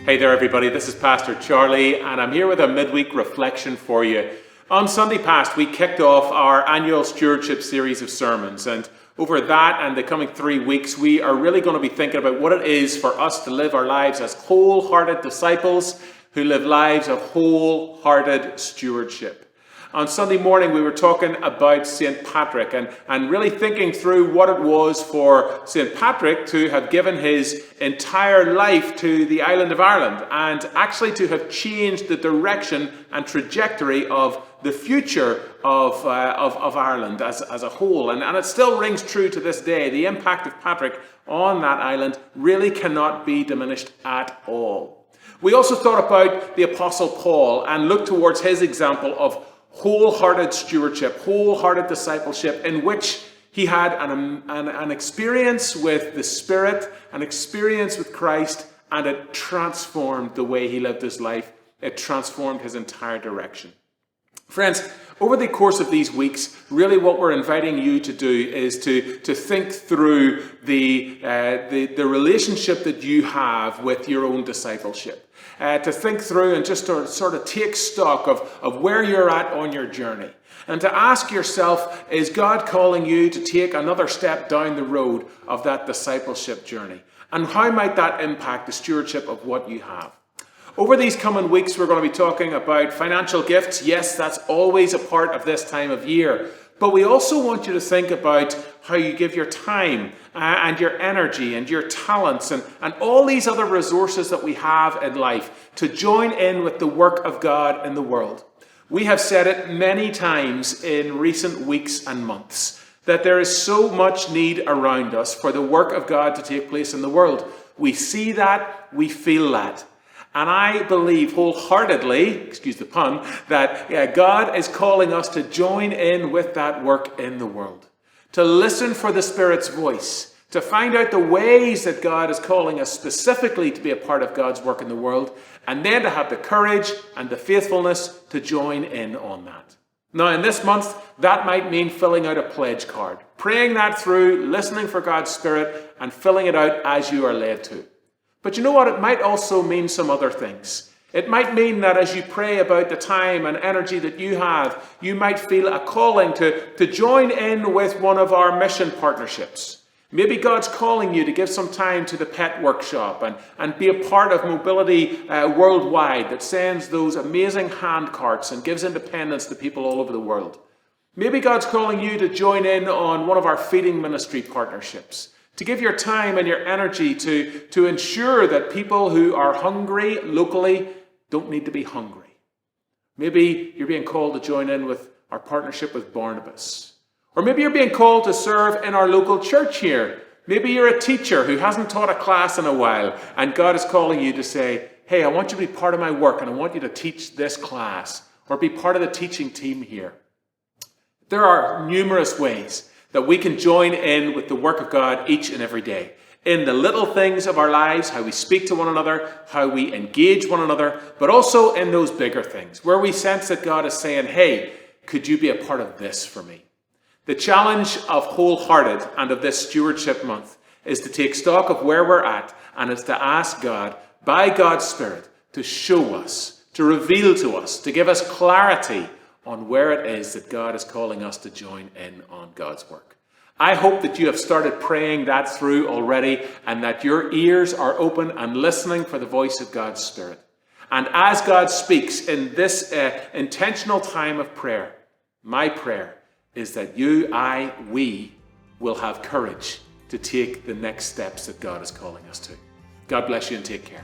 Hey there everybody, this is Pastor Charlie and I'm here with a midweek reflection for you. On Sunday past we kicked off our annual stewardship series of sermons, and over that and the coming 3 weeks we are really going to be thinking about what it is for us to live our lives as wholehearted disciples who live lives of wholehearted stewardship. On Sunday morning we were talking about St. Patrick and really thinking through what it was for St. Patrick to have given his entire life to the island of Ireland and actually to have changed the direction and trajectory of the future of Ireland as a whole. And it still rings true to this day. The impact of Patrick on that island really cannot be diminished at all. We also thought about the Apostle Paul and looked towards his example of wholehearted stewardship, wholehearted discipleship, in which he had an experience with the Spirit, an experience with Christ, and it transformed the way he lived his life. It transformed his entire direction. Friends, over the course of these weeks, really what we're inviting you to do is to think through the relationship that you have with your own discipleship. To think through and just to sort of take stock of where you're at on your journey. And to ask yourself, is God calling you to take another step down the road of that discipleship journey? And how might that impact the stewardship of what you have? Over these coming weeks, we're going to be talking about financial gifts. Yes, that's always a part of this time of year. But we also want you to think about how you give your time and your energy and your talents and all these other resources that we have in life to join in with the work of God in the world. We have said it many times in recent weeks and months that there is so much need around us for the work of God to take place in the world. We see that, we feel that. And I believe wholeheartedly, excuse the pun, that God is calling us to join in with that work in the world. To listen for the Spirit's voice. To find out the ways that God is calling us specifically to be a part of God's work in the world. And then to have the courage and the faithfulness to join in on that. Now in this month, that might mean filling out a pledge card. Praying that through, listening for God's Spirit, and filling it out as you are led to. But you know what? It might also mean some other things. It might mean that as you pray about the time and energy that you have, you might feel a calling to join in with one of our mission partnerships. Maybe God's calling you to give some time to the pet workshop and be a part of Mobility Worldwide that sends those amazing hand carts and gives independence to people all over the world. Maybe God's calling you to join in on one of our feeding ministry partnerships. To give your time and your energy to ensure that people who are hungry locally don't need to be hungry. Maybe you're being called to join in with our partnership with Barnabas. Or maybe you're being called to serve in our local church here. Maybe you're a teacher who hasn't taught a class in a while and God is calling you to say, hey, I want you to be part of my work and I want you to teach this class or be part of the teaching team here. There are numerous ways that we can join in with the work of God each and every day. In the little things of our lives, how we speak to one another, how we engage one another, but also in those bigger things where we sense that God is saying, hey, could you be a part of this for me? The challenge of Wholehearted and of this stewardship month is to take stock of where we're at and is to ask God, by God's Spirit, to show us, to reveal to us, to give us clarity on where it is that God is calling us to join in on God's work. I hope that you have started praying that through already and that your ears are open and listening for the voice of God's Spirit. And as God speaks in this intentional time of prayer, my prayer is that we will have courage to take the next steps that God is calling us to. God bless you and take care.